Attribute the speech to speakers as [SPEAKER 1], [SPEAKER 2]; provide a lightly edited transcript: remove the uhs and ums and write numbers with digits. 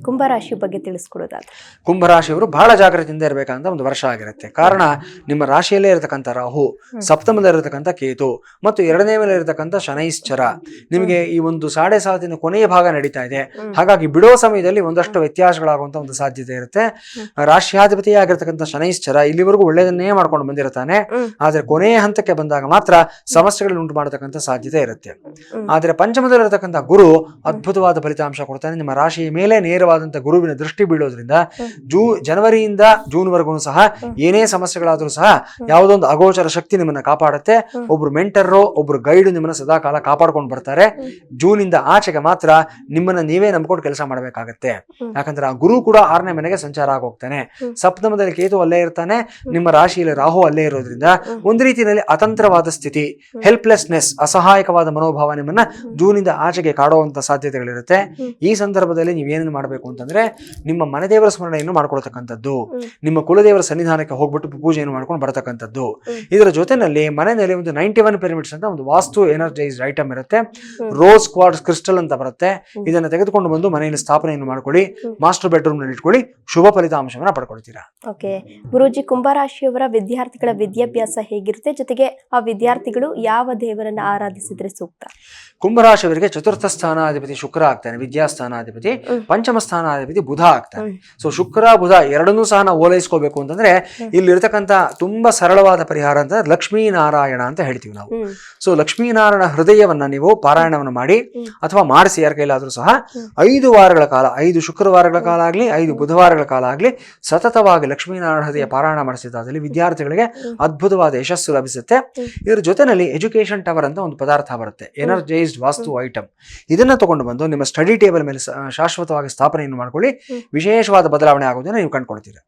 [SPEAKER 1] ಕುಂಭರಾಶಿ ಬಗ್ಗೆ ತಿಳಿಸ್ಕೊಡೋದಾದ್ರೆ?
[SPEAKER 2] ಕುಂಭರಾಶಿಯವರು ಬಹಳ ಜಾಗೃತಿಯಿಂದ ಇರಬೇಕಂತ ಒಂದು ವರ್ಷ ಆಗಿರುತ್ತೆ. ಕಾರಣ ನಿಮ್ಮ ರಾಶಿಯಲ್ಲೇ ಇರತಕ್ಕಂಥ ರಾಹು, ಸಪ್ತಮದಲ್ಲಿರತಕ್ಕಂಥ ಕೇತು ಮತ್ತು ಎರಡನೇ ಮೇಲೆ ಇರತಕ್ಕಂಥ ಶನೈಶ್ಚರ ನಿಮಗೆ ಈ ಒಂದು 7.5 ಕೊನೆಯ ಭಾಗ ನಡೀತಾ ಇದೆ. ಹಾಗಾಗಿ ಬಿಡೋ ಸಮಯದಲ್ಲಿ ಒಂದಷ್ಟು ವ್ಯತ್ಯಾಸಗಳಾಗುವಂತ ಒಂದು ಸಾಧ್ಯತೆ ಇರುತ್ತೆ. ರಾಷ್ಟ್ರಾಧಿಪತಿ ಆಗಿರ್ತಕ್ಕಂಥ ಶನೈಶ್ಚರ ಇಲ್ಲಿವರೆಗೂ ಒಳ್ಳೆಯದನ್ನೇ ಮಾಡ್ಕೊಂಡು ಬಂದಿರ್ತಾನೆ. ಆದ್ರೆ ಕೊನೆಯ ಹಂತಕ್ಕೆ ಬಂದಾಗ ಮಾತ್ರ ಸಮಸ್ಯೆಗಳನ್ನು ಉಂಟು ಮಾಡತಕ್ಕಂಥ ಸಾಧ್ಯತೆ ಇರುತ್ತೆ. ಆದ್ರೆ ಪಂಚಮದಲ್ಲಿರತಕ್ಕಂಥ ಗುರು ಅದ್ಭುತವಾದ ಫಲಿತಾಂಶ ಕೊಡ್ತಾನೆ. ನಿಮ್ಮ ರಾಶಿಯ ಮೇಲೆ ನೇರವಾದಂತಹ ಗುರುವಿನ ದೃಷ್ಟಿ ಬೀಳೋದ್ರಿಂದ ಜನವರಿಯಿಂದ ಜೂನ್ ವರೆಗೂ ಸಹ ಏನೇ ಸಮಸ್ಯೆಗಳಾದ್ರೂ ಸಹ ಯಾವುದೊಂದು ಅಗೋಚರ ಶಕ್ತಿ ನಿಮ್ಮನ್ನ ಕಾಪಾಡುತ್ತೆ. ಒಬ್ರು ಮೆಂಟರ್, ಒಬ್ರು ಗೈಡ್ ನಿಮ್ಮನ್ನ ಸದಾ ಕಾಲ ಕಾಪಾಡ್ಕೊಂಡು ಬರ್ತಾರೆ. ಜೂನ್ ಇಂದ ಆಚೆಗೆ ಮಾತ್ರ ನಿಮ್ಮನ್ನ ನೀವೇ ನಂಬ್ಕೊಂಡು ಕೆಲಸ ಮಾಡಬೇಕಾಗತ್ತೆ. ಯಾಕಂದ್ರೆ ಆ ಗುರು ಕೂಡ 6ನೇ ಮನೆಗೆ ಸಂಚಾರ ಆಗೋಗ್ತಾನೆ. ಸಪ್ತಮದಲ್ಲಿ ಕೇತು ಅಲ್ಲೇ ಇರ್ತಾನೆ. ನಿಮ್ಮ ರಾಶಿಯಲ್ಲಿ ರಾಹು ಅಲ್ಲೇ ಇರೋದ್ರಿಂದ ಒಂದು ರೀತಿಯಲ್ಲಿ ಅತಂತ್ರವಾದ ಸ್ಥಿತಿ, ಹೆಲ್ಪ್ಲೆಸ್ನೆಸ್, ಅಸಹಾಯಕವಾದ ಮನೋಭಾವ ನಿಮ್ಮನ್ನ ಜೂನ್ ಇಂದ ಆಚೆಗೆ ಕಾಡುವಂತ ಸಾಧ್ಯತೆಗಳಿರುತ್ತೆ. ಈ ಸಂದರ್ಭದಲ್ಲಿ ನೀವೇನೇನು ಮಾಡಬೇಕು ಅಂತಂದ್ರೆ ನಿಮ್ಮ ಮನೆ ದೇವರ ಸ್ಮರಣೆಯನ್ನು ಮಾಡ್ಕೊಳ್ತಕ್ಕಂಥದ್ದು, ನಿಮ್ಮ ಕುಲದೇವರ ಸನ್ನಿಧಾನಕ್ಕೆ ಹೋಗ್ಬಿಟ್ಟು ಪೂಜೆಯನ್ನು ಮಾಡ್ಕೊಂಡು ಬರತಕ್ಕಂಥದ್ದು. ಇದರ ಜೊತೆನಲ್ಲಿ ಮನೆಯಲ್ಲಿ ಒಂದು 91 ಪಿರಮಿಡ್ಸ್ ಅಂತ ಒಂದು ವಾಸ್ತು ಎನರ್ಜೈಸ್ಡ್ ಐಟಮ್ ಇರುತ್ತೆ. ರೋಸ್ ಕ್ವಾರ್ಟ್ಸ್ ಕ್ರಿಸ್ಟಲ್ ಅಂತ ಬರುತ್ತೆ. ಇದನ್ನ ತೆಗೆದುಕೊಂಡು ಬಂದು ಮನೆಯಲ್ಲಿ ಸ್ಥಾಪನೆಯನ್ನು ಮಾಡ್ಕೊಳ್ಳಿ. ಮಾಸ್ಟರ್ ಬೆಡ್ರೂಮ್ ನಲ್ಲಿ ಇಟ್ಕೊಳ್ಳಿ. ಶುಭ ಫಲಿತಾಂಶವನ್ನ ಪಡ್ಕೊಳ್ತೀರಾ.
[SPEAKER 1] ಓಕೆ ಗುರೂಜಿ, ಕುಂಭರಾಶಿಯವರ ವಿದ್ಯಾರ್ಥಿಗಳ ವಿದ್ಯಾಭ್ಯಾಸ ಹೇಗಿರುತ್ತೆ, ಜೊತೆಗೆ ಆ ವಿದ್ಯಾರ್ಥಿಗಳು ಯಾವ ದೇವರನ್ನ ಆರಾಧಿಸಿದ್ರೆ ಸೂಕ್ತ?
[SPEAKER 2] ಕುಂಭರಾಶಿಯವರಿಗೆ ಚತುರ್ಥ ಸ್ಥಾನಾಧಿಪತಿ ಶುಕ್ರ ಆಗ್ತಾನೆ, ವಿದ್ಯಾಸ್ಥಾನಾಧಿಪತಿ. ಪಂಚಮ ಸ್ಥಾನಾಧಿಪತಿ ಬುಧ ಆಗ್ತಾನೆ. ಸೊ ಶುಕ್ರ ಬುಧ ಎರಡನ್ನೂ ಸಹ ನಾವು ಓಲೈಸ್ಕೋಬೇಕು ಅಂತಂದ್ರೆ ಇಲ್ಲಿರ್ತಕ್ಕಂಥ ತುಂಬಾ ಸರಳವಾದ ಪರಿಹಾರ ಅಂತ ಲಕ್ಷ್ಮೀನಾರಾಯಣ ಅಂತ ಹೇಳ್ತೀವಿ ನಾವು. ಸೊ ಲಕ್ಷ್ಮೀನಾರಾಯಣ ಹೃದಯವನ್ನ ನೀವು ಪಾರಾಯಣವನ್ನು ಮಾಡಿ ಅಥವಾ ಮಾಡಿಸಿ ಯಾರ ಕೈಲಾದ್ರೂ ಸಹ 5 ವಾರಗಳ ಕಾಲ, 5 ಶುಕ್ರವಾರಗಳ ಕಾಲ ಆಗ್ಲಿ, 5 ಬುಧವಾರಗಳ ಕಾಲ ಆಗ್ಲಿ ಸತತವಾಗಿ ಲಕ್ಷ್ಮೀನಾರಾಯಣ ಹೃದಯ ಪಾರಾಯಣ ಮಾಡಿಸಿದಾದಲ್ಲಿ ವಿದ್ಯಾರ್ಥಿಗಳಿಗೆ ಅದ್ಭುತವಾದ ಯಶಸ್ಸು ಲಭಿಸುತ್ತೆ. ಇದರ ಜೊತೆನಲ್ಲಿ ಎಜುಕೇಶನ್ ಟವರ್ ಅಂತ ಒಂದು ಪದಾರ್ಥ ಬರುತ್ತೆ, ಎನರ್ಜೈಸ್ಡ್ ವಾಸ್ತು ಐಟಮ್. ಇದನ್ನ ತಗೊಂಡು ಬಂದು ನಿಮ್ಮ ಸ್ಟಡಿ ಟೇಬಲ್ ಮೇಲೆ ಶಾಶ್ವತವಾಗಿ ಸ್ಥಾಪನೆಯನ್ನು ಮಾಡ್ಕೊಳ್ಳಿ. ವಿಶೇಷವಾದ ಬದಲಾವಣೆ ಆಗೋದನ್ನ ನೀವು ಕಂಡುಕೊಳ್ತೀರಾ.